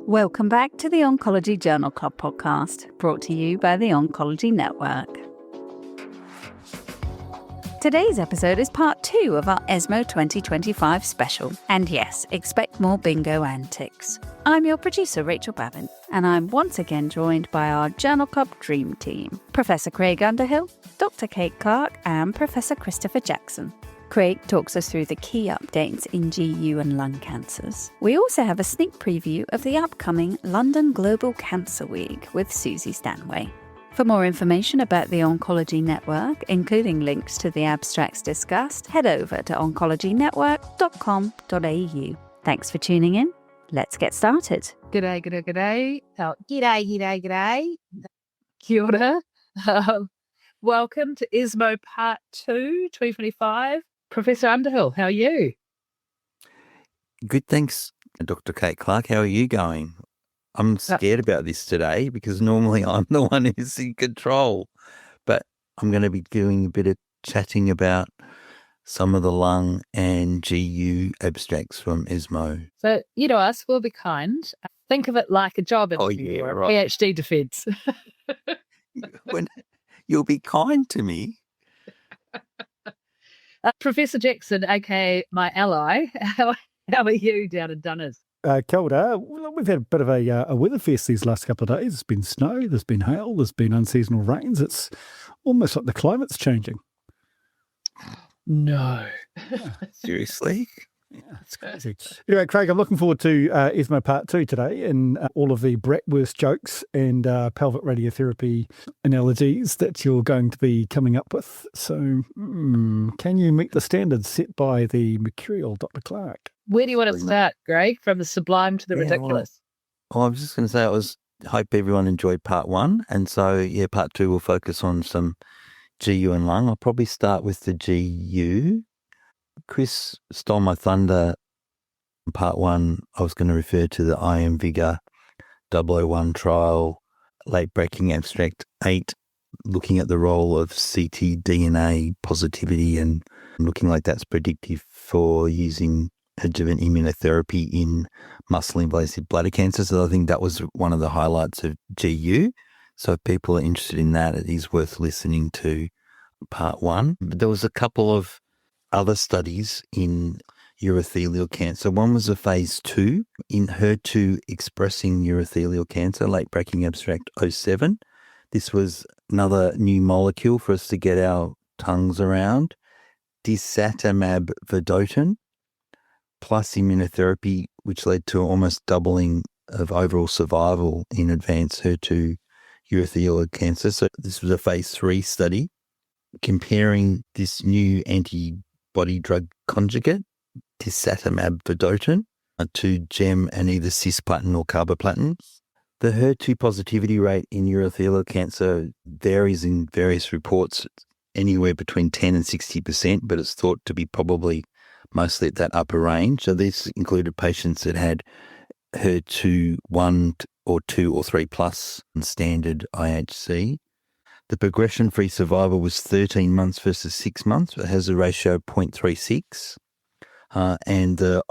Welcome back to the Oncology Journal Club podcast, brought to you by the Oncology Network. Today's episode is part 2 of our ESMO 2025 special. And yes, expect more bingo antics. I'm your producer, Rachel Babin, and I'm once again joined by our Journal Club dream team, Professor Craig Underhill, Dr. Kate Clarke, and Professor Christopher Jackson. Craig talks us through the key updates in GU and lung cancers. We also have a sneak preview of the upcoming London Global Cancer Week with Susie Stanway. For more information about the Oncology Network, including links to the abstracts discussed, head over to oncologynetwork.com.au. Thanks for tuning in. Let's get started. G'day. G'day. Kia ora. Welcome to ESMO Part 2, 2025. Professor Underhill, how are you? Good, thanks, Dr. Kate Clarke. How are you going? I'm scared about this today because normally I'm the one who's in control, but I'm going to be doing a bit of chatting about some of the lung and GU abstracts from ESMO. So, you know us, we'll be kind. Think of it like a job interview or a PhD defence. When you'll be kind to me. Professor Jackson, aka my ally, how are you down in Dunners? Kia ora. Well, we've had a bit of a weather fest these last couple of days. There's been snow, there's been hail, there's been unseasonal rains. It's almost like the climate's changing. No. Yeah. Seriously? Yeah, it's crazy. Anyway, Craig, I'm looking forward to ESMO Part 2 today and all of the Bratwurst jokes and pelvic radiotherapy analogies that you're going to be coming up with. So can you meet the standards set by the mercurial Dr. Clarke? Where do you want to start, Greg? From the sublime to the ridiculous? Well, I was just going to say, hope everyone enjoyed Part 1. And so, Part 2 will focus on some GU and lung. I'll probably start with the GU. Chris stole my thunder. Part 1, I was going to refer to the IM Vigor 001 trial, late-breaking abstract 8, looking at the role of ctDNA positivity and looking like that's predictive for using adjuvant immunotherapy in muscle-invasive bladder cancer. So I think that was one of the highlights of GU. So if people are interested in that, it is worth listening to Part 1. But there was a couple of other studies in urothelial cancer. One was a phase 2 in HER2 expressing urothelial cancer, late breaking abstract 07. This was another new molecule for us to get our tongues around. Dasatamab vedotin plus immunotherapy, which led to almost doubling of overall survival in advanced HER2 urothelial cancer. So this was a phase 3 study comparing this new antibody drug conjugate, dasatamab vedotin, to gem and either cisplatin or carboplatin. The HER2 positivity rate in urothelial cancer varies in various reports, anywhere between 10 and 60%, but it's thought to be probably mostly at that upper range. So this included patients that had HER2 1 or 2 or 3 plus standard IHC. The progression-free survival was 13 months versus 6 months. It has a ratio of 0.36. And the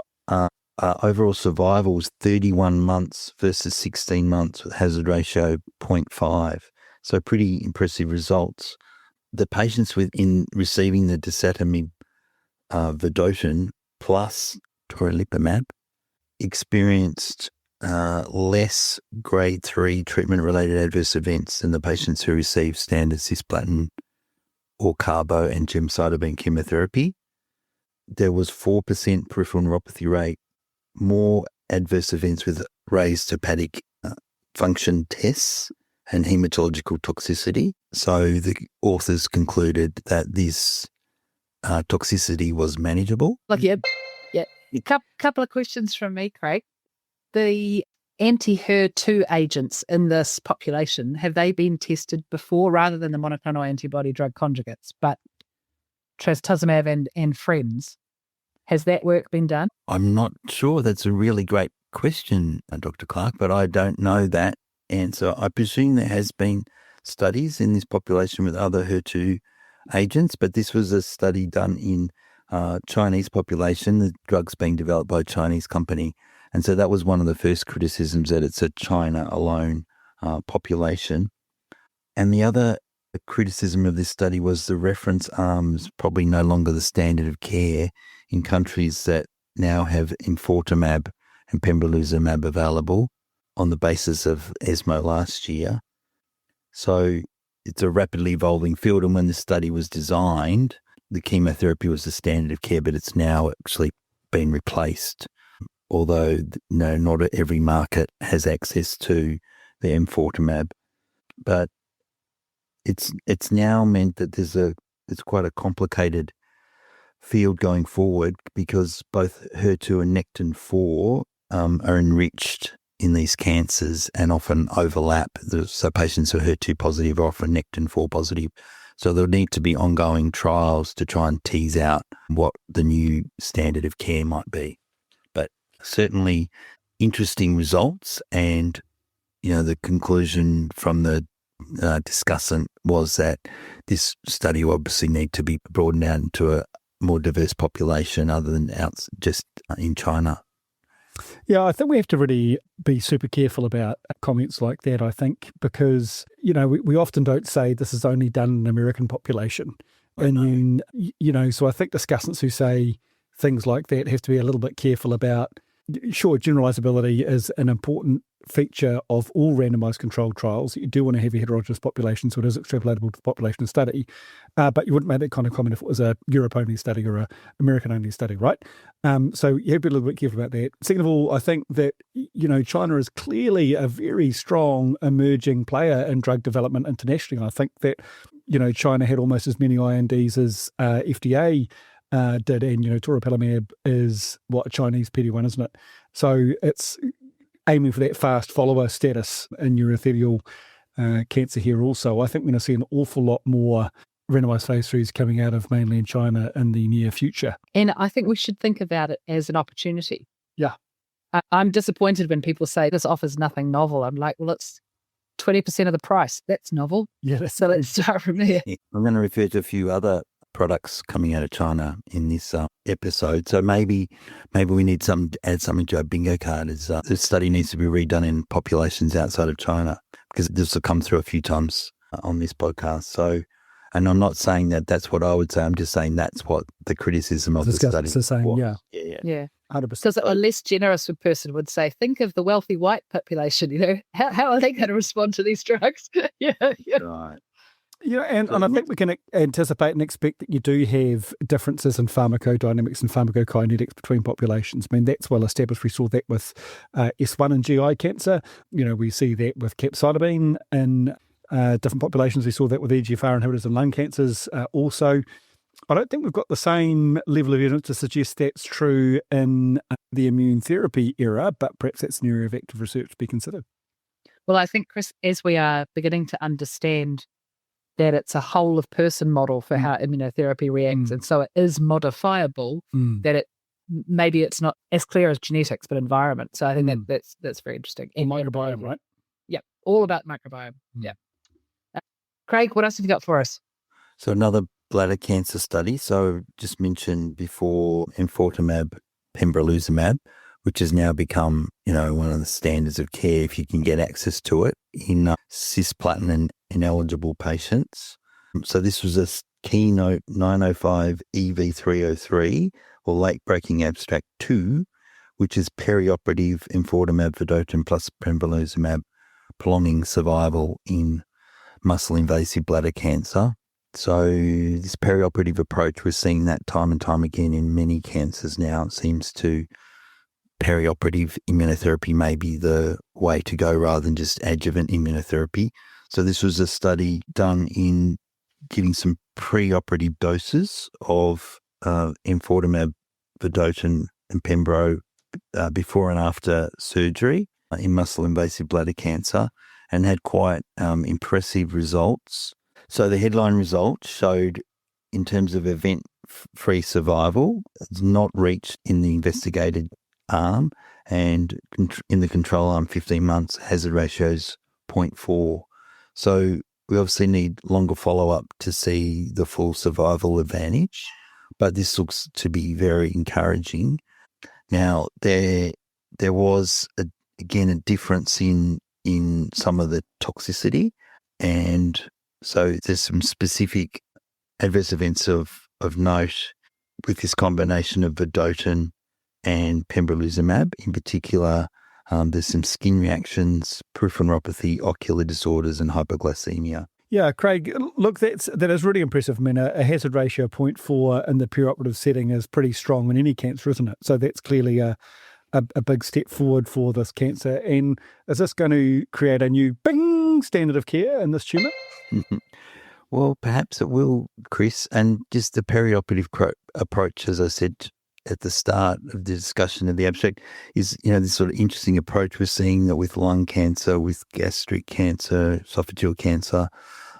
overall survival was 31 months versus 16 months with hazard ratio 0.5. So pretty impressive results. The patients in receiving the dasatamab vedotin plus torelipumab experienced less grade 3 treatment-related adverse events than the patients who received standard cisplatin or carbo and gemcitabine chemotherapy. There was 4% peripheral neuropathy rate, more adverse events with raised hepatic function tests and hematological toxicity. So the authors concluded that this toxicity was manageable. Look, yeah. Couple of questions from me, Craig. The anti-HER2 agents in this population, have they been tested before rather than the monoclonal antibody drug conjugates, but trastuzumab and friends? Has that work been done? I'm not sure. That's a really great question, Dr. Clarke, but I don't know that answer. I presume there has been studies in this population with other HER2 agents, but this was a study done in Chinese population. The drug's being developed by a Chinese company, And so that was one of the first criticisms, that it's a China alone population. And the other criticism of this study was the reference arms probably no longer the standard of care in countries that now have enfortumab and pembrolizumab available on the basis of ESMO last year. So it's a rapidly evolving field, and when the study was designed, the chemotherapy was the standard of care, but it's now actually been replaced, although not every market has access to the enfortumab. But it's now meant that it's quite a complicated field going forward, because both HER2 and Nectin-4 are enriched in these cancers and often overlap. So patients who are HER2 positive are often Nectin-4 positive. So there'll need to be ongoing trials to try and tease out what the new standard of care might be. But certainly interesting results, and the conclusion from the discussant was that this study will obviously need to be broadened out into a more diverse population other than just in China. Yeah, I think we have to really be super careful about comments like that, I think, because, we often don't say this is only done in an American population. And then, so I think discussants who say things like that have to be a little bit careful about, sure, generalizability is an important feature of all randomized controlled trials. You do want to have a heterogeneous population, so it is extrapolatable to the population study. But you wouldn't make that kind of comment if it was a Europe-only study or a American-only study, right? So you have to be a little bit careful about that. Second of all, I think that, China is clearly a very strong emerging player in drug development internationally. I think that, China had almost as many INDs as FDA did, and, toripalimab is a Chinese PD-1, isn't it? So it's aiming for that fast follower status in urothelial cancer here also. I think we're going to see an awful lot more randomized phase 3s coming out of mainland China in the near future. And I think we should think about it as an opportunity. Yeah. I'm disappointed when people say this offers nothing novel. I'm like, well, it's 20% of the price. That's novel. Yeah. So let's start from there. I'm going to refer to a few other products coming out of China in this episode. So maybe we need to add something to our bingo card. This study needs to be redone in populations outside of China, because this will come through a few times on this podcast. So, and I'm not saying that that's what I would say. I'm just saying that's what the criticism of the study is saying. was. Yeah. 100%. Because a less generous person would say, think of the wealthy white population, how are they going to respond to these drugs? Yeah. Right. Yeah, and I think we can anticipate and expect that you do have differences in pharmacodynamics and pharmacokinetics between populations. I mean, that's well established. We saw that with S1 and GI cancer. We see that with capecitabine in different populations. We saw that with EGFR inhibitors in lung cancers also. I don't think we've got the same level of evidence to suggest that's true in the immune therapy era, but perhaps that's an area of active research to be considered. Well, I think, Chris, as we are beginning to understand that it's a whole of person model for how immunotherapy reacts, and so it is modifiable, that maybe it's not as clear as genetics, but environment. So I think that's very interesting. And microbiome, right? Yeah, all about microbiome. Yeah. Craig, what else have you got for us? So another bladder cancer study. So just mentioned before enfortumab pembrolizumab, which has now become, one of the standards of care if you can get access to it in cisplatin ineligible patients. So this was a Keynote 905 EV303, or late-breaking abstract 2, which is perioperative enfortumab vedotin plus pembrolizumab prolonging survival in muscle-invasive bladder cancer. So this perioperative approach, we're seeing that time and time again in many cancers now. It seems to perioperative immunotherapy may be the way to go rather than just adjuvant immunotherapy. So this was a study done in giving some preoperative doses of enfortumab vedotin and pembro before and after surgery in muscle-invasive bladder cancer, and had quite impressive results. So the headline results showed, in terms of event-free survival, it's not reached in the investigated arm, and in the control arm, 15 months, hazard ratios 0.4. So we obviously need longer follow-up to see the full survival advantage, but this looks to be very encouraging. Now, their there was, again, a difference in some of the toxicity. And so there's some specific adverse events of note with this combination of vedotin and pembrolizumab. In particular, there's some skin reactions, peripheral neuropathy, ocular disorders, and hypoglycemia. Yeah, Craig, look, that is really impressive. I mean, a hazard ratio of 0.4 in the perioperative setting is pretty strong in any cancer, isn't it? So that's clearly a big step forward for this cancer. And is this going to create a new standard of care in this tumour? Well, perhaps it will, Chris. And just the perioperative approach, as I said at the start of the discussion of the abstract, is, this sort of interesting approach. We're seeing that with lung cancer, with gastric cancer, esophageal cancer,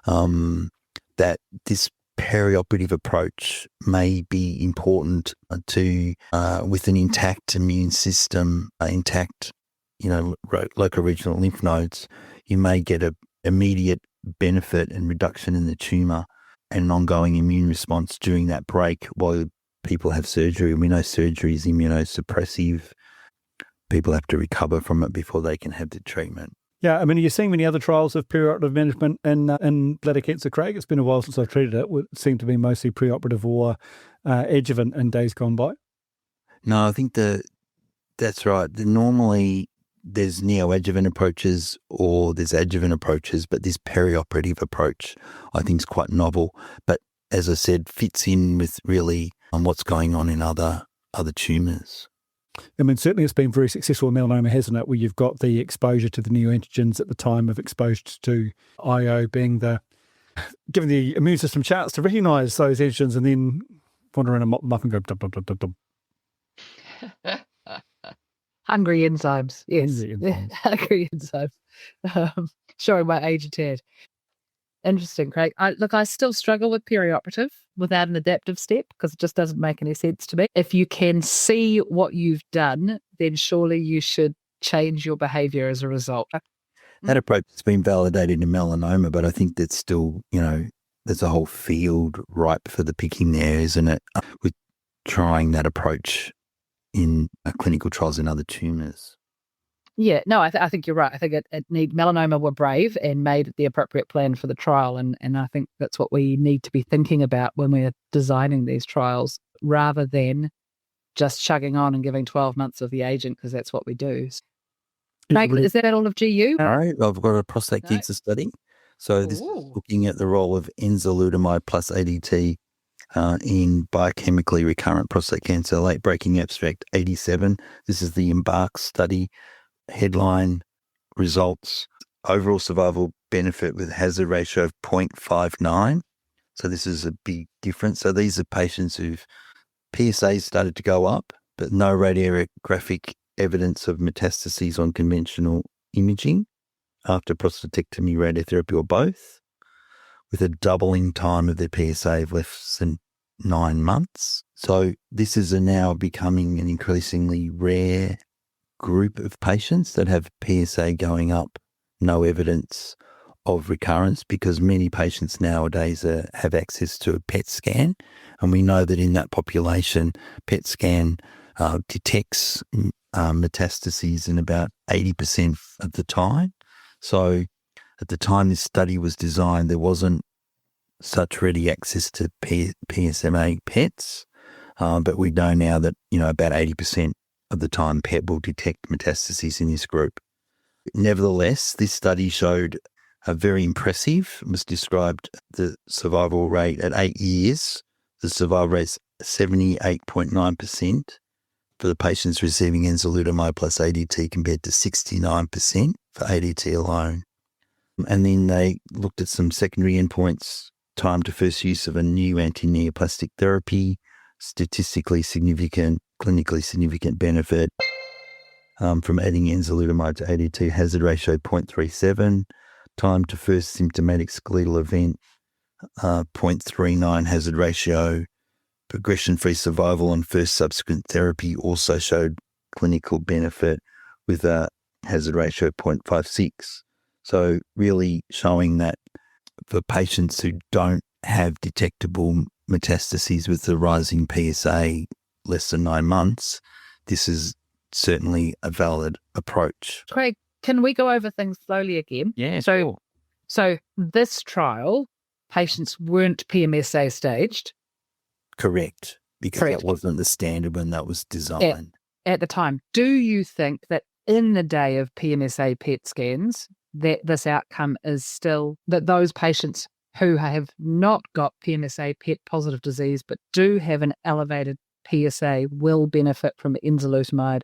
that this perioperative approach may be important to, with an intact immune system, intact, local regional lymph nodes, you may get an immediate benefit and reduction in the tumour and an ongoing immune response during that break while people have surgery. We know surgery is immunosuppressive. People have to recover from it before they can have the treatment. Yeah, I mean, are you seeing many other trials of perioperative management in bladder cancer, Craig? It's been a while since I've treated it. It seemed to be mostly preoperative or adjuvant in days gone by. No, I think that's right. Normally, there's neoadjuvant approaches or there's adjuvant approaches, but this perioperative approach, I think, is quite novel. But as I said, fits in with really what's going on in other tumours. I mean, certainly it's been very successful in melanoma, hasn't it, where you've got the exposure to the neoantigens at the time of exposure to IO being giving the immune system a chance to recognise those antigens and then wander around and mop them up and go dum, dum, dum, dum, dum. Hungry enzymes, yes. Hungry enzymes. Showing my age a tad. Interesting, Craig. I still struggle with perioperative without an adaptive step because it just doesn't make any sense to me. If you can see what you've done, then surely you should change your behaviour as a result. That approach has been validated in melanoma, but I think that's still, there's a whole field ripe for the picking there, isn't it? With trying that approach in clinical trials in other tumours. Yeah, no, I think you're right. I think melanoma were brave and made the appropriate plan for the trial. And I think that's what we need to be thinking about when we're designing these trials rather than just chugging on and giving 12 months of the agent because that's what we do. Craig, is that all of GU? No, I've got a prostate cancer study. So this is looking at the role of enzalutamide plus ADT in biochemically recurrent prostate cancer, late breaking abstract 87. This is the EMBARK study. Headline results, overall survival benefit with hazard ratio of 0.59. So this is a big difference. So these are patients whose PSAs started to go up, but no radiographic evidence of metastases on conventional imaging after prostatectomy, radiotherapy, or both, with a doubling time of their PSA of less than 9 months. So this is now becoming an increasingly rare group of patients that have PSA going up, no evidence of recurrence, because many patients nowadays have access to a PET scan. And we know that in that population, PET scan detects metastases in about 80% of the time. So at the time this study was designed, there wasn't such ready access to PSMA PETs, but we know now that, about 80% of the time PET will detect metastases in this group. Nevertheless, this study showed a very impressive, was described the survival rate at 8 years. The survival rate is 78.9% for the patients receiving enzalutamide plus ADT compared to 69% for ADT alone. And then they looked at some secondary endpoints, time to first use of a new anti-neoplastic therapy, statistically significant, clinically significant benefit from adding enzalutamide to ADT, hazard ratio 0.37, time to first symptomatic skeletal event 0.39 hazard ratio, progression-free survival on first subsequent therapy also showed clinical benefit with a hazard ratio 0.56. So really showing that for patients who don't have detectable metastases with the rising PSA less than 9 months, this is certainly a valid approach. Craig, can we go over things slowly again? Yeah, So this trial, patients weren't PMSA staged. Correct, because Correct. that wasn't the standard when that was designed. At the time. Do you think that in the day of PMSA PET scans, that this outcome is still, that those patients who have not got PMSA PET positive disease but do have an elevated PSA will benefit from enzalutamide,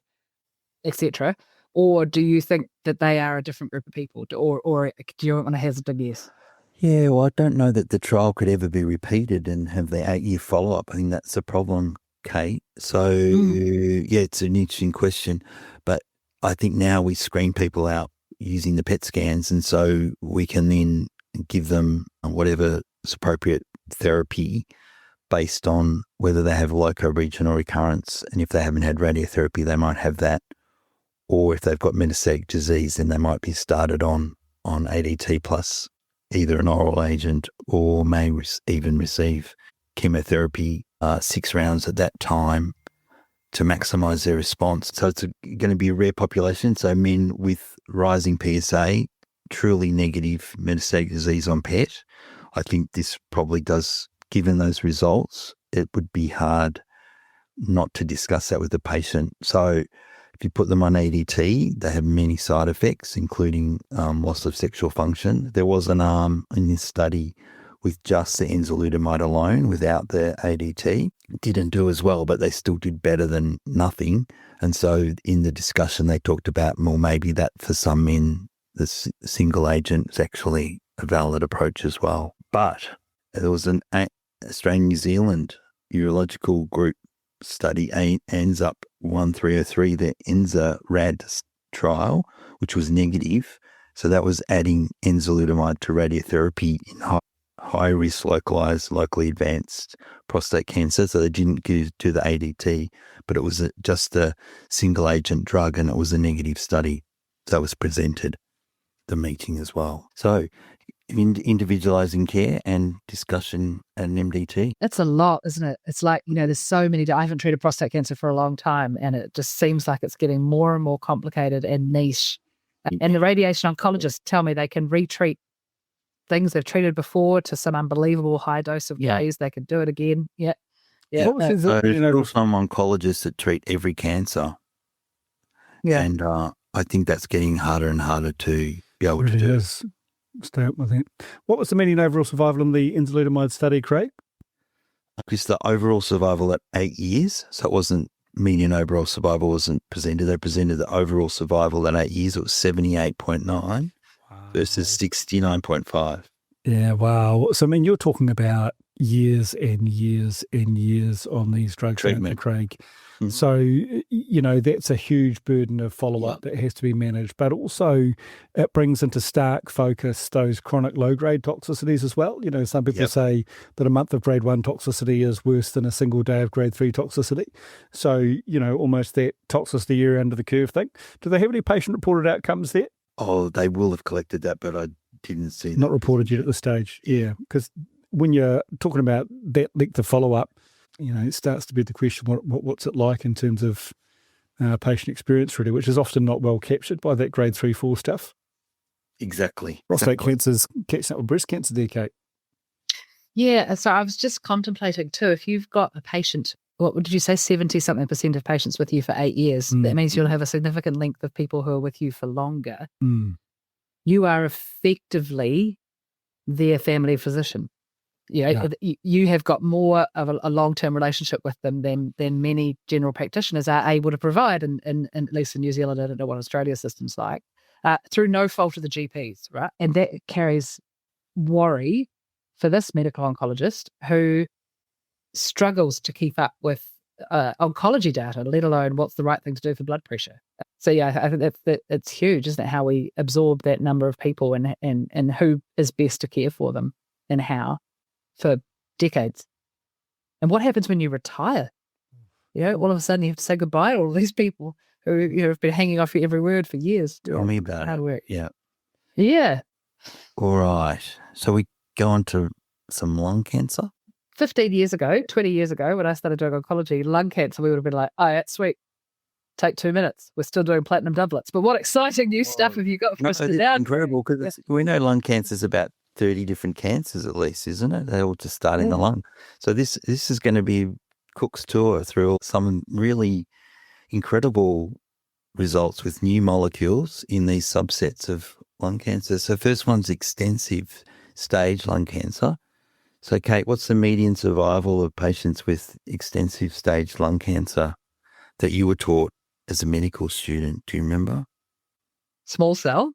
etc.? Or do you think that they are a different group of people? Or do you want to hazard a guess? Yeah, well, I don't know that the trial could ever be repeated and have the 8-year follow-up. I think that's the problem, Kate. So, yeah, it's an interesting question. But I think now we screen people out using the PET scans, and so we can then give them whatever is appropriate therapy based on whether they have loco-regional recurrence. And if they haven't had radiotherapy, they might have that. Or if they've got metastatic disease, then they might be started on ADT plus either an oral agent or may even receive chemotherapy 6 rounds at that time to maximize their response. So it's going to be a rare population. So men with rising PSA, truly negative metastatic disease on PET. I think this probably does, given those results, it would be hard not to discuss that with the patient. So if you put them on ADT, they have many side effects, including loss of sexual function. There was an arm in this study with just the enzalutamide alone without the ADT. It didn't do as well, but they still did better than nothing. And so in the discussion, they talked about, well, maybe that for some men, the single agent is actually a valid approach as well. But there was an Australian-New Zealand urological group study, ANZUP 1303, the ENZA-RAD trial, which was negative. So that was adding enzalutamide to radiotherapy in high-risk, localized, locally advanced prostate cancer. So they didn't do the ADT, but it was just a single-agent drug, and it was a negative study. So it was presented at the meeting as well. So individualizing care and discussion at an MDT. It's a lot, isn't it? It's like, there's so many. I haven't treated prostate cancer for a long time, and it just seems like it's getting more and more complicated and niche. And the radiation oncologists tell me they can retreat things they've treated before to some unbelievable high dose of phase. They can do it again. Yeah. There's still some oncologists that treat every cancer. Yeah. And I think that's getting harder and harder to be able to do. Stay up with it. What was the median overall survival in the enzalutamide study, Craig? It's the overall survival at 8 years. So it wasn't median overall survival wasn't presented. They presented the overall survival at 8 years. It was 78.9 versus 69.5. Yeah, wow. So, you're talking about years and years and years on these drugs, treatment, Craig. Mm-hmm. So, that's a huge burden of follow-up that has to be managed. But also it brings into stark focus those chronic low-grade toxicities as well. Some people say that a month of grade 1 toxicity is worse than a single day of grade 3 toxicity. So, almost that toxicity area under the curve thing. Do they have any patient-reported outcomes there? Oh, they will have collected that, but I didn't see that. Not reported yet at this stage, yeah. Because when you're talking about that length of follow-up, it starts to be the question, what's it like in terms of patient experience, really, which is often not well captured by that grade 3, 4 stuff. Exactly. Prostate cancer's catching up with breast cancer there, Kate. Yeah, so I was just contemplating too, if you've got a patient, what did you say, 70-something% of patients with you for 8 years, that means you'll have a significant length of people who are with you for longer. You are effectively their family physician. You have got more of a long-term relationship with them than many general practitioners are able to provide, and at least in New Zealand. I don't know what Australia's system's like, through no fault of the GPs, right? And that carries worry for this medical oncologist who struggles to keep up with oncology data, let alone what's the right thing to do for blood pressure. So I think it's huge, isn't it? How we absorb that number of people and who is best to care for them and how for decades. And what happens when you retire? All of a sudden you have to say goodbye to all these people who have been hanging off your every word for years. Tell me about hard work. Yeah. Yeah. All right. So we go on to some lung cancer. 15 years ago, 20 years ago, when I started doing oncology, lung cancer, we would have been like, oh, that's sweet. take 2 minutes. We're still doing platinum doublets. But what exciting new stuff have you got for us It's today? incredible because we know lung cancer is about 30 different cancers at least, isn't it? They all just start in the lung. So this is going to be Cook's tour through some really incredible results with new molecules in these subsets of lung cancer. So first one's extensive stage lung cancer. So Kate, what's the median survival of patients with extensive stage lung cancer that you were taught as a medical student? Do you remember? Small cell?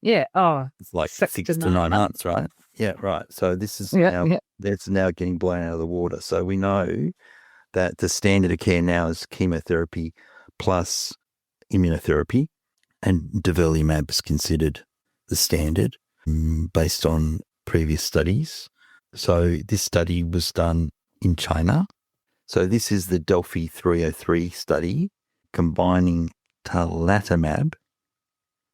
Yeah. Oh, It's like 6 to 9 months, right? Yeah, right. So this is that's now getting blown out of the water. So we know that the standard of care now is chemotherapy plus immunotherapy, and durvalumab is considered the standard based on previous studies. So this study was done in China. So this is the Delphi 303 study combining tarlatamab,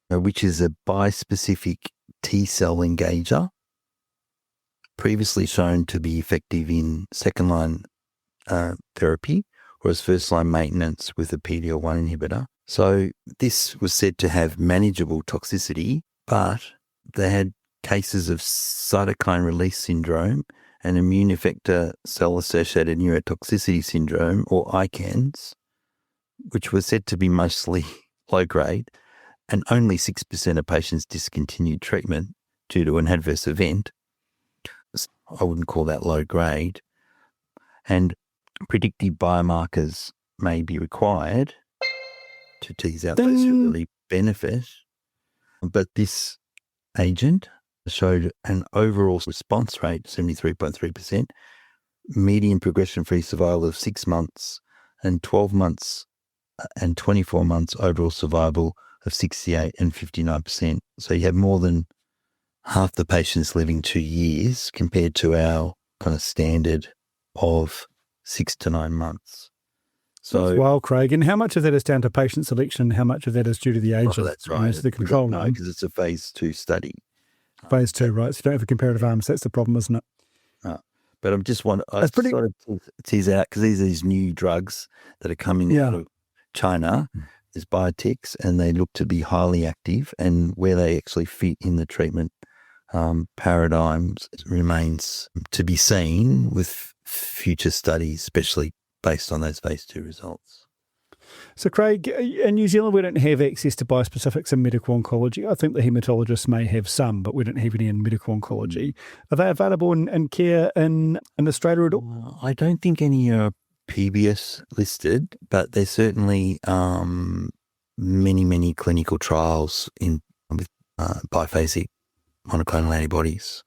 which is a bispecific T-cell engager, previously shown to be effective in second-line therapy or as first-line maintenance with a PD-L1 inhibitor. So this was said to have manageable toxicity, but they had cases of cytokine release syndrome and immune effector cell-associated neurotoxicity syndrome, or ICANS, which was said to be mostly low-grade, and only 6% of patients discontinued treatment due to an adverse event. I wouldn't call that low-grade. And predictive biomarkers may be required to tease out those who really benefit. But this agent showed an overall response rate, 73.3%, median progression-free survival of 6 months, and 12 months and 24 months overall survival of 68 and 59%. So you have more than half the patients living 2 years compared to our kind of standard of 6 to 9 months. So, well, Craig, and how much of that is down to patient selection and how much of that is due to the age of that's right. the control? No, because it's a phase 2 study. Phase 2, right? So you don't have a comparative arms. That's the problem, isn't it? But I sort of tease out because these new drugs that are coming out of China, there's biotechs, and they look to be highly active, and where they actually fit in the treatment paradigms remains to be seen with future studies, especially based on those phase 2 results. So, Craig, in New Zealand, we don't have access to biospecifics in medical oncology. I think the haematologists may have some, but we don't have any in medical oncology. Are they available in care in Australia at all? I don't think any are PBS listed, but there's certainly many clinical trials with biphasic monoclonal antibodies.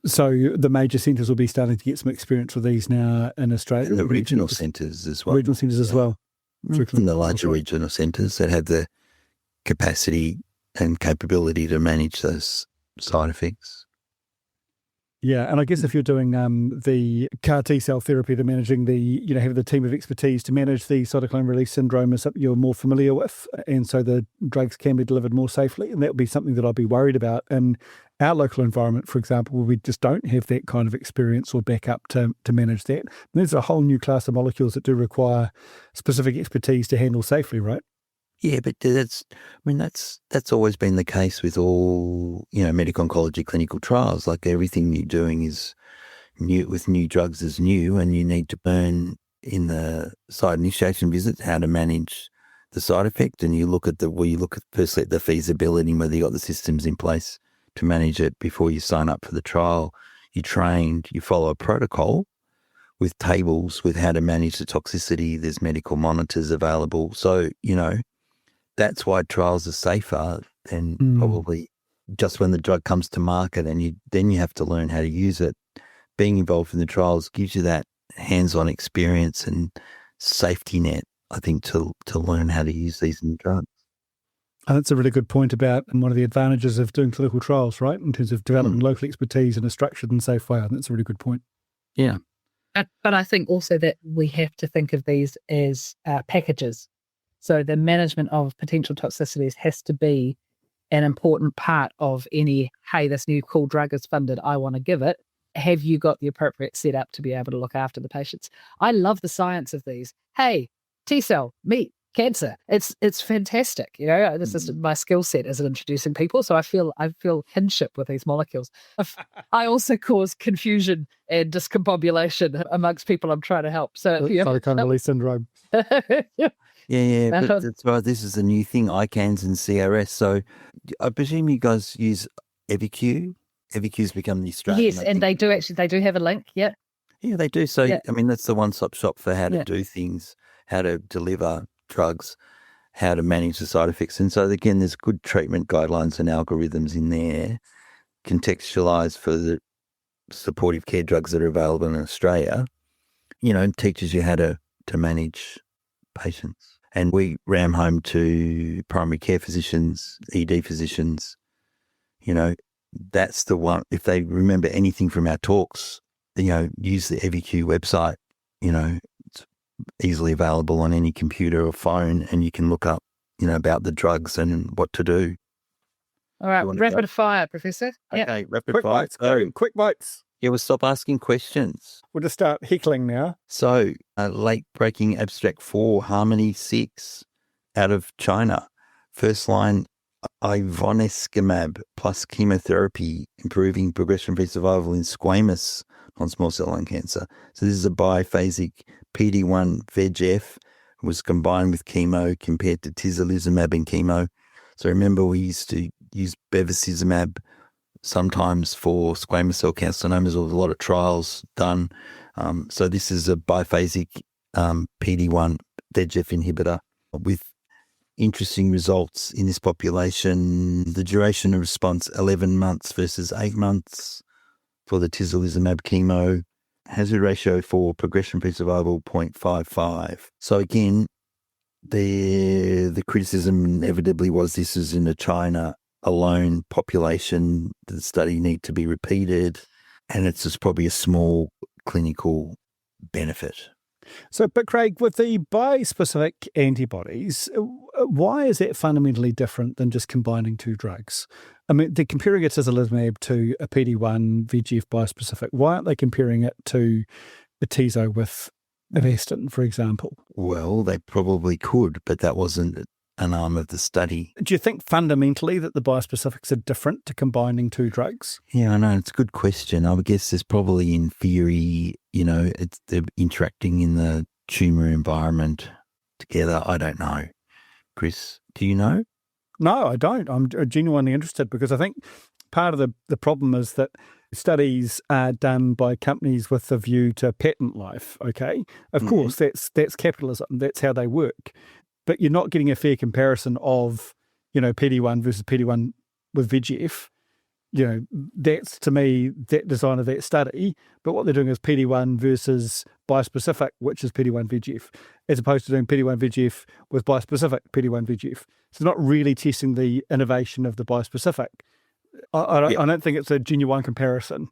So the major centres will be starting to get some experience with these now in Australia? And the regional centres as well. Regional centres as well. And the larger regional centres that have the capacity and capability to manage those side effects. Yeah, and I guess if you're doing the CAR T-cell therapy, they're managing have the team of expertise to manage the cytokine release syndrome is something you're more familiar with, and so the drugs can be delivered more safely, and that would be something that I'd be worried about in our local environment, for example, where we just don't have that kind of experience or backup to manage that. And there's a whole new class of molecules that do require specific expertise to handle safely, right? Yeah, but that's always been the case with all, medical oncology clinical trials. Like everything you're doing is new with new drugs is new, and you need to learn in the site initiation visit how to manage the side effect. And you look at firstly at the feasibility, whether you got the systems in place to manage it before you sign up for the trial. You follow a protocol with tables with how to manage the toxicity. There's medical monitors available. So, that's why trials are safer than probably just when the drug comes to market, and then you have to learn how to use it. Being involved in the trials gives you that hands-on experience and safety net, I think, to learn how to use these new drugs. That's a really good point about one of the advantages of doing clinical trials, right, in terms of developing local expertise in a structured and safe way. I think that's a really good point. Yeah. But I think also that we have to think of these as packages. So the management of potential toxicities has to be an important part of any, hey, this new cool drug is funded, I want to give it. Have you got the appropriate setup to be able to look after the patients? I love the science of these. Hey, T-cell, meat, cancer. It's fantastic. This is my skill set as introducing people. So I feel kinship with these molecules. I also cause confusion and discombobulation amongst people I'm trying to help. So cytokine release syndrome. Yeah, but that's right. This is a new thing, ICANS and CRS. So I presume you guys use EviQ. EviQ's become the Australian. Yes, and they do have a link. Yeah. Yeah, they do. So, I mean, that's the one-stop shop for how to do things, how to deliver drugs, how to manage the side effects. And so, again, there's good treatment guidelines and algorithms in there, contextualised for the supportive care drugs that are available in Australia, and teaches you how to manage patients. And we ram home to primary care physicians, ED physicians, that's the one. If they remember anything from our talks, use the EviQ website. It's easily available on any computer or phone, and you can look up, about the drugs and what to do. All right, rapid fire, Professor. Okay, rapid Quick fire. votes. Quick votes. Yeah, we'll stop asking questions. We'll just start heckling now. So, late-breaking abstract 4, Harmony 6, out of China. First line, ivonescimab plus chemotherapy, improving progression-free survival in squamous non-small cell lung cancer. So this is a biphasic PD-1 VEGF, was combined with chemo compared to tislelizumab and chemo. So remember, we used to use bevacizumab sometimes for squamous cell carcinomas. There was a lot of trials done. So this is a biphasic PD-1 VEGF inhibitor with interesting results in this population. The duration of response, 11 months versus 8 months for the tislelizumab chemo. Hazard ratio for progression-free survival, 0.55. So again, the criticism inevitably was this is in a China alone population. The study need to be repeated, and it's just probably a small clinical benefit. So, but Craig, with the bispecific antibodies, why is that fundamentally different than just combining two drugs? I mean, they're comparing atezolizumab to a PD-1 VEGF bispecific. Why aren't they comparing it to atezo with Avastin, for example? Well, they probably could, but that wasn't an arm of the study. Do you think fundamentally that the bispecifics are different to combining two drugs? Yeah, I know. It's a good question. I would guess there's probably, in theory, they're interacting in the tumour environment together. I don't know. Chris, do you know? No, I don't. I'm genuinely interested because I think part of the problem is that studies are done by companies with a view to patent life, okay? Of course, that's capitalism. That's how they work. But you're not getting a fair comparison of, PD-1 versus PD-1 with VEGF. That's, to me, that design of that study. But what they're doing is PD-1 versus bispecific, which is PD-1 VEGF, as opposed to doing PD-1 VEGF with bispecific PD-1 VEGF. So not really testing the innovation of the bispecific. I don't think it's a genuine comparison.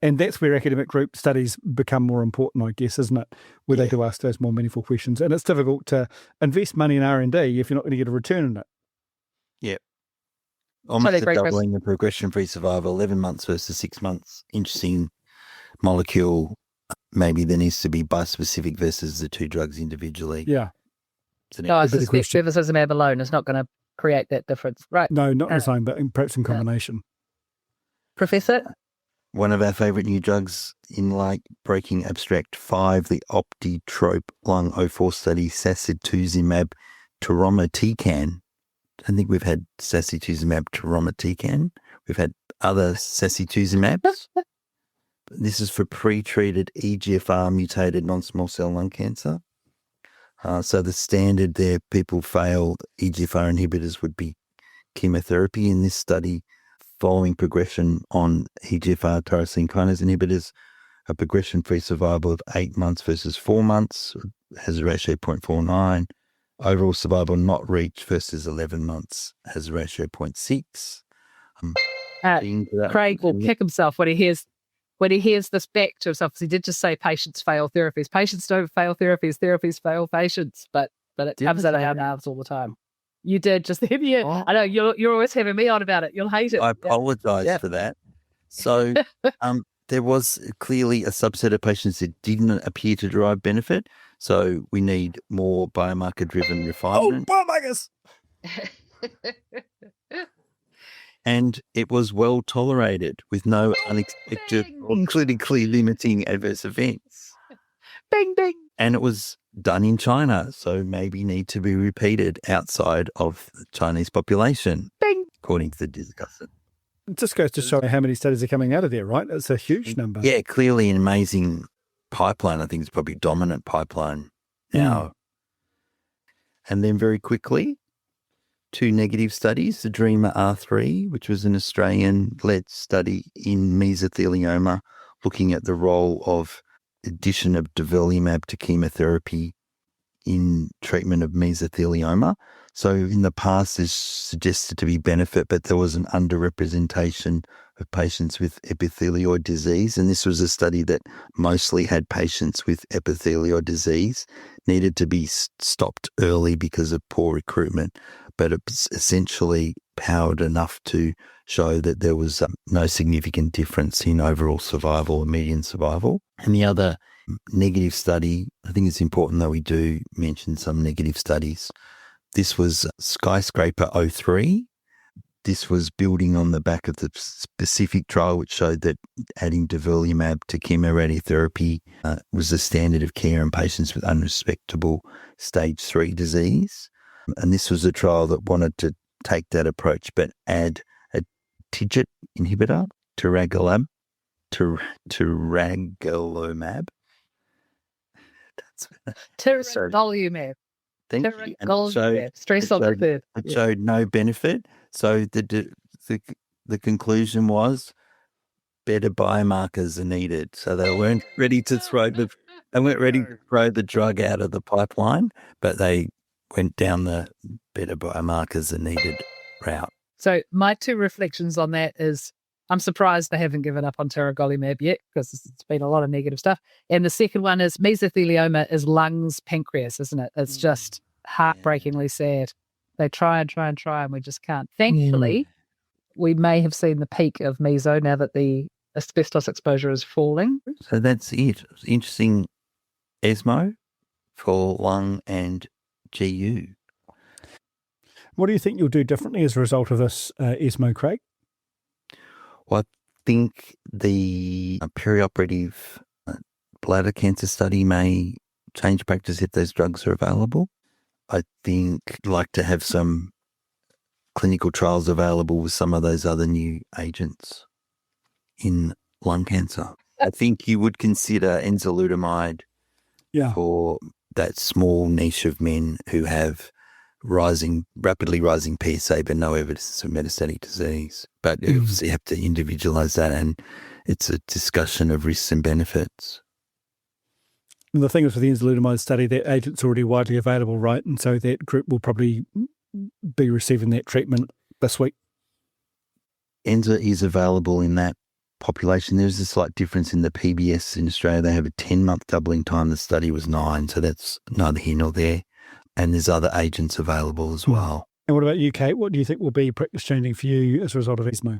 And that's where academic group studies become more important, I guess, isn't it? Where they do ask those more meaningful questions. And it's difficult to invest money in R&D if you're not going to get a return on it. Yeah. Almost doubling the progression-free survival, 11 months versus 6 months. Interesting molecule. Maybe there needs to be bispecific versus the two drugs individually. Yeah. No, I suspect bevacizumab alone is not going to create that difference. Right. No, not the same, but perhaps in combination. Professor? One of our favourite new drugs in breaking abstract 5, the Optitrope Lung 04 study, sacituzumab tiromotecan. I think we've had sacituzumab tiromotecan. We've had other sacituzumabs. This is for pre-treated EGFR mutated non-small cell lung cancer. So the standard there, people fail EGFR inhibitors would be chemotherapy. In this study, following progression on EGFR tyrosine kinase inhibitors, a progression-free survival of 8 months versus 4 months, has a ratio 0.49. Overall survival not reached versus 11 months, has a ratio 0.6. Craig will kick himself when he hears this back to himself, because he did just say patients fail therapies. Patients don't fail therapies. Therapies fail patients. But it comes out of our mouths all the time. You did just then, yeah. Oh. I know you're always having me on about it. You'll hate it. I apologise for that. So there was clearly a subset of patients that didn't appear to derive benefit. So we need more biomarker-driven refinement. Oh, biomarkers! And it was well tolerated with no unexpected or clinically limiting adverse events. Bing, bing. And it was done in China, so maybe need to be repeated outside of the Chinese population, Bing. according to the discussant. It just goes to show how many studies are coming out of there, right? It's a huge number. Yeah, clearly an amazing pipeline. I think it's probably dominant pipeline now. And then very quickly, 2 negative studies, the DREAMER R3, which was an Australian-led study in mesothelioma, looking at the role of addition of durvalumab to chemotherapy in treatment of mesothelioma. So in the past, there's suggested to be benefit, but there was an underrepresentation of patients with epithelioid disease. And this was a study that mostly had patients with epithelioid disease, needed to be stopped early because of poor recruitment, but it's essentially powered enough to show that there was no significant difference in overall survival or median survival. And the other negative study, I think it's important that we do mention some negative studies. This was Skyscraper 03. This was building on the back of the specific trial, which showed that adding durvalumab to chemoradiotherapy was the standard of care in patients with unresectable stage 3 disease. And this was a trial that wanted to take that approach, but add a TIGIT inhibitor, tiragolumab. Tiragolumab. Thank you. And Stress on the third. It showed no benefit. So the conclusion was better biomarkers are needed. So they weren't ready to throw the drug out of the pipeline, but they went down the better biomarkers are needed route. So my 2 reflections on that is I'm surprised they haven't given up on tiragolumab yet, because it's been a lot of negative stuff. And the second one is mesothelioma is lungs, pancreas, isn't it? It's just heartbreakingly sad. They try and we just can't. Thankfully, we may have seen the peak of meso now that the asbestos exposure is falling. So that's it. It's interesting ESMO for lung and GU. What do you think you'll do differently as a result of this ESMO, Craig? Well, I think the perioperative bladder cancer study may change practice if those drugs are available. I think I'd like to have some clinical trials available with some of those other new agents in lung cancer. I think you would consider enzalutamide for that small niche of men who have rapidly rising PSA, but no evidence of metastatic disease. But you have to individualize that, and it's a discussion of risks and benefits. And the thing is with the enzalutamide study, that agent's already widely available, right? And so that group will probably be receiving that treatment this week. Enza is available in that population. There's a slight difference in the PBS in Australia. They have a 10-month doubling time. The study was 9, so that's neither here nor there. And there's other agents available as well. And what about you, Kate? What do you think will be practice changing for you as a result of ESMO?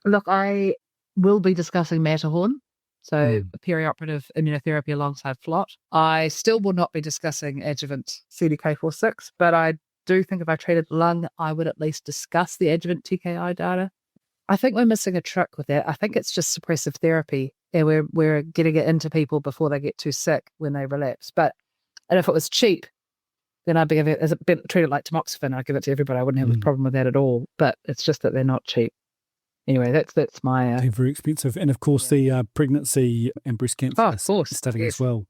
Look, I will be discussing Matterhorn, so perioperative immunotherapy alongside FLOT. I still will not be discussing adjuvant CDK4/6, but I do think if I treated lung, I would at least discuss the adjuvant TKI data. I think we're missing a trick with that. I think it's just suppressive therapy, and we're getting it into people before they get too sick when they relapse. And if it was cheap, then I'd be treat it like tamoxifen. I'd give it to everybody. I wouldn't have a problem with that at all. But it's just that they're not cheap. Anyway, that's my... They're very expensive. And of course, the pregnancy and breast cancer study as well.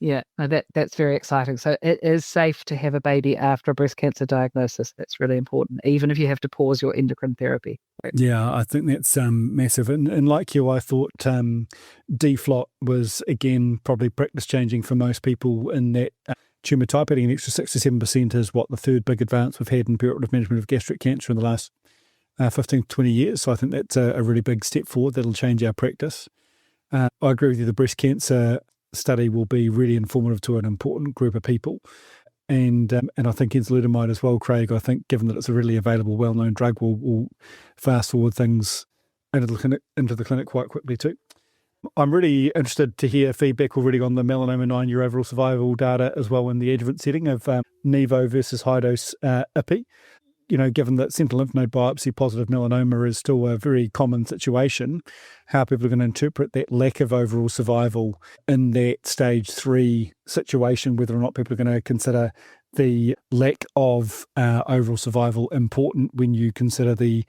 Yeah, no, that's very exciting. So it is safe to have a baby after a breast cancer diagnosis. That's really important, even if you have to pause your endocrine therapy. Yeah, I think that's massive. And like you, I thought DFLOT was, again, probably practice changing for most people in that tumour type. Adding an extra 6 to 7% is what the third big advance we've had in perioperative management of gastric cancer in the last 15 to 20 years. So I think that's a really big step forward that'll change our practice. I agree with you. The breast cancer study will be really informative to an important group of people. And I think enzalutamide as well, Craig. I think given that it's a really available, well-known drug, will fast forward things into the clinic quite quickly too. I'm really interested to hear feedback already on the melanoma 9-year overall survival data as well in the adjuvant setting of Nivo versus high-dose IPI. Given that sentinel lymph node biopsy positive melanoma is still a very common situation, how people are going to interpret that lack of overall survival in that stage 3 situation, whether or not people are going to consider the lack of overall survival important when you consider the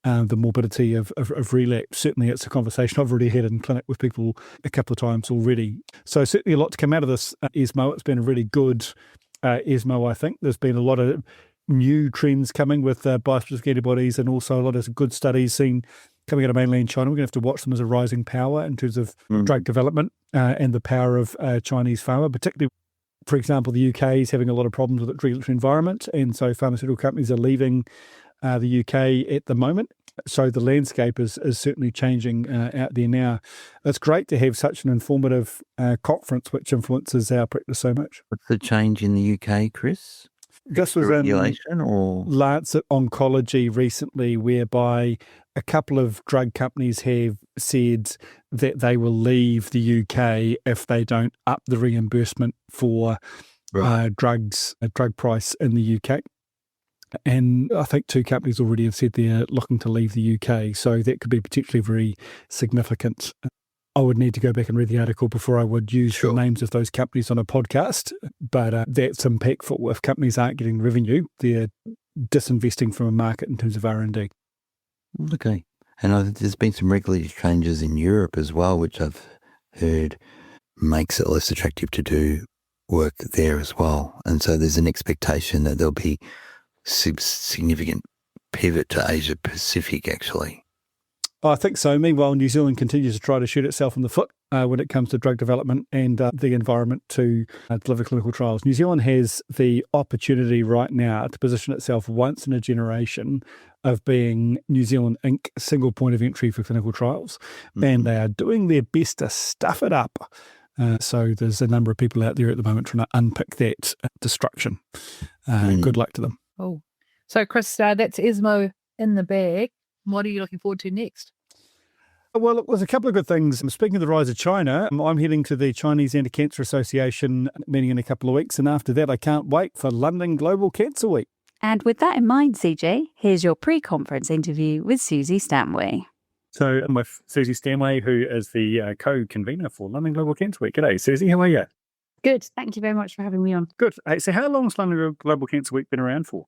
morbidity of relapse. Certainly it's a conversation I've already had in clinic with people a couple of times already. So certainly a lot to come out of this ESMO. It's been a really good ESMO, I think. There's been a lot of new trends coming with bispecific antibodies, and also a lot of good studies seen coming out of mainland China. We're going to have to watch them as a rising power in terms of drug development and the power of Chinese pharma, particularly, for example, the UK is having a lot of problems with its regulatory environment, and so pharmaceutical companies are leaving the UK at the moment. So the landscape is certainly changing out there now. It's great to have such an informative conference which influences our practice so much. What's the change in the UK, Chris? This was regulation or Lancet Oncology recently, whereby a couple of drug companies have said that they will leave the UK if they don't up the reimbursement for drug price in the UK. And I think 2 companies already have said they're looking to leave the UK, so that could be potentially very significant. I would need to go back and read the article before I would use the names of those companies on a podcast, but that's impactful. If companies aren't getting revenue, they're disinvesting from a market in terms of R&D. Okay. And there's been some regulatory changes in Europe as well, which I've heard makes it less attractive to do work there as well. And so there's an expectation that there'll be significant pivot to Asia Pacific, actually. I think so. Meanwhile, New Zealand continues to try to shoot itself in the foot when it comes to drug development and the environment to deliver clinical trials. New Zealand has the opportunity right now to position itself once in a generation of being New Zealand Inc. single point of entry for clinical trials, and they are doing their best to stuff it up. So there's a number of people out there at the moment trying to unpick that destruction. Good luck to them. Oh, so Chris, that's ESMO in the bag. What are you looking forward to next? Well, look, there's a couple of good things. Speaking of the rise of China, I'm heading to the Chinese Anti-Cancer Association meeting in a couple of weeks. And after that, I can't wait for London Global Cancer Week. And with that in mind, CJ, here's your pre-conference interview with Susie Stanway. So I'm with Susie Stanway, who is the co-convener for London Global Cancer Week. G'day, Susie. How are you? Good. Thank you very much for having me on. Good. Hey, so how long has London Global Cancer Week been around for?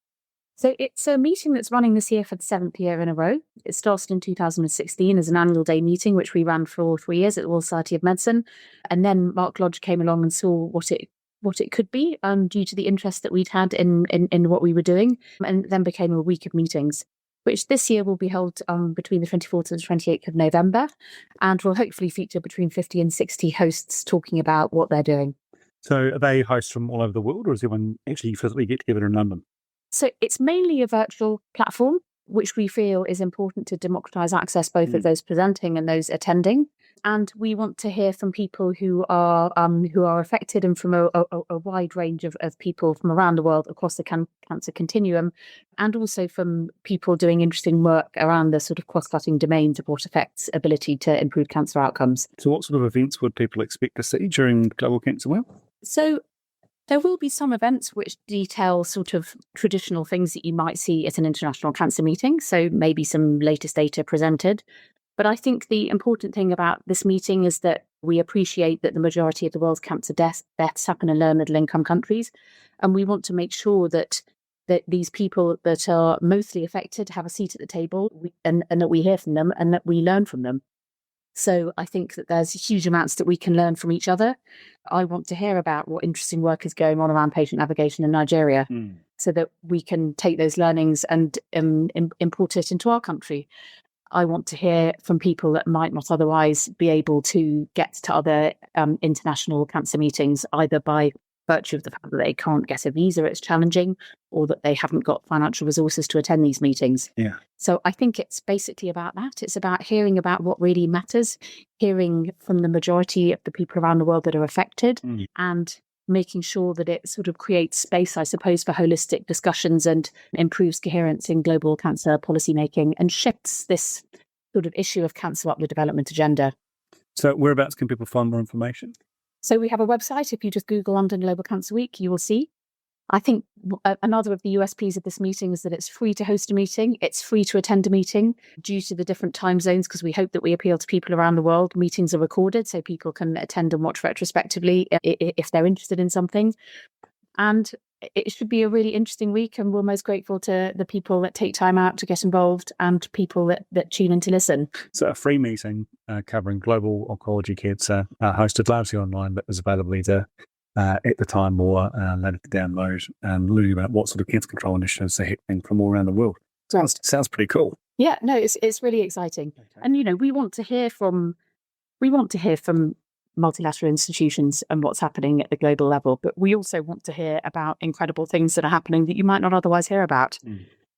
So it's a meeting that's running this year for the 7th year in a row. It started in 2016 as an annual day meeting, which we ran for 3 years at the Royal Society of Medicine. And then Mark Lodge came along and saw what it could be due to the interest that we'd had in what we were doing, and then became a week of meetings, which this year will be held between the 24th and the 28th of November, and will hopefully feature between 50 and 60 hosts talking about what they're doing. So are they hosts from all over the world, or does everyone actually physically get together in London? So it's mainly a virtual platform, which we feel is important to democratise access both of those presenting and those attending. And we want to hear from people who are affected, and from a wide range of people from around the world across the cancer continuum, and also from people doing interesting work around the sort of cross-cutting domains of what affects ability to improve cancer outcomes. So what sort of events would people expect to see during Global Cancer Week? So there will be some events which detail sort of traditional things that you might see at an international cancer meeting, so maybe some latest data presented. But I think the important thing about this meeting is that we appreciate that the majority of the world's cancer deaths happen in low and middle income countries, and we want to make sure that these people that are mostly affected have a seat at the table, and that we hear from them and that we learn from them. So I think that there's huge amounts that we can learn from each other. I want to hear about what interesting work is going on around patient navigation in Nigeria, so that we can take those learnings and import it into our country. I want to hear from people that might not otherwise be able to get to other international cancer meetings, either by virtue of the fact that they can't get a visa, it's challenging, or that they haven't got financial resources to attend these meetings. Yeah. So I think it's basically about that. It's about hearing about what really matters, hearing from the majority of the people around the world that are affected, and making sure that it sort of creates space, I suppose, for holistic discussions and improves coherence in global cancer policymaking and shifts this sort of issue of cancer up the development agenda. So whereabouts can people find more information? So we have a website. If you just Google London Global Cancer Week, you will see. I think another of the USPs of this meeting is that it's free to host a meeting. It's free to attend a meeting due to the different time zones, because we hope that we appeal to people around the world. Meetings are recorded so people can attend and watch retrospectively if they're interested in something. And it should be a really interesting week, and we're most grateful to the people that take time out to get involved and people that tune in to listen. So a free meeting covering global oncology cancer, hosted largely online, but was available either at the time or later to download, and learning about what sort of cancer control initiatives are happening from all around the world. Sounds pretty cool. Yeah, no, it's really exciting. Okay. And we want to hear from multilateral institutions and what's happening at the global level, but we also want to hear about incredible things that are happening that you might not otherwise hear about,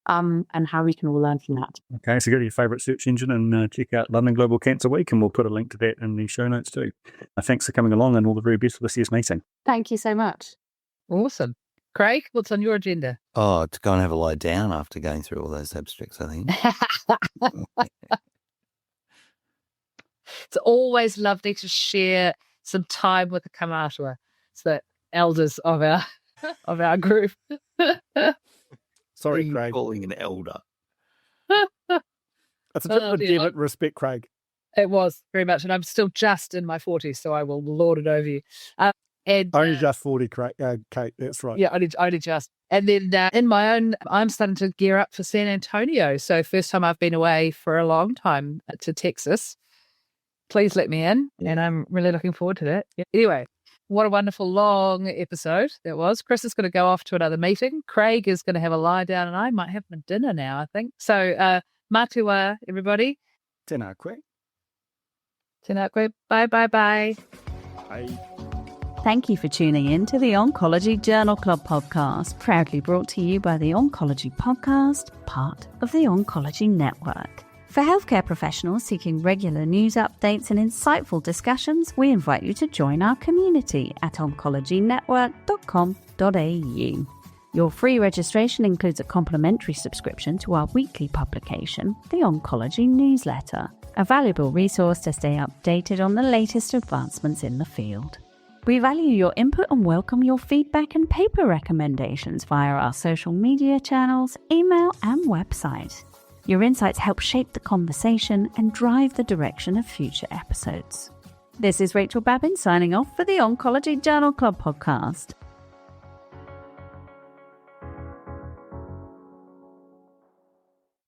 and how we can all learn from that. Okay, so go to your favourite search engine and check out London Global Cancer Week, and we'll put a link to that in the show notes too. Thanks for coming along, and all the very best for this year's meeting. Thank you so much. Awesome. Craig, what's on your agenda? Oh, to go and have a lie down after going through all those abstracts, I think. It's always lovely to share some time with the Kamātua. It's the elders of our group. Sorry, Are you Craig. calling an elder? That's a bit of a dear. debt respect, Craig. It was very much, and I'm still just in my 40s, so I will lord it over you. And Only just 40, Craig, Kate. That's right. yeah, only just. And then in my own, I'm starting to gear up for San Antonio. So first time I've been away for a long time to Texas. Please let me in, and I'm really looking forward to that. Yeah. Anyway, what a wonderful long episode that was. Chris is going to go off to another meeting. Craig is going to have a lie down, and I might have my dinner now, I think. So, matua, everybody. Tēnā koe. Tēnā koe. Bye, bye, bye. Bye. Thank you for tuning in to the Oncology Journal Club podcast, proudly brought to you by the Oncology Podcast, part of the Oncology Network. For healthcare professionals seeking regular news updates and insightful discussions, we invite you to join our community at oncologynetwork.com.au. Your free registration includes a complimentary subscription to our weekly publication, the Oncology Newsletter, a valuable resource to stay updated on the latest advancements in the field. We value your input and welcome your feedback and paper recommendations via our social media channels, email and website. Your insights help shape the conversation and drive the direction of future episodes. This is Rachel Babin signing off for the Oncology Journal Club podcast.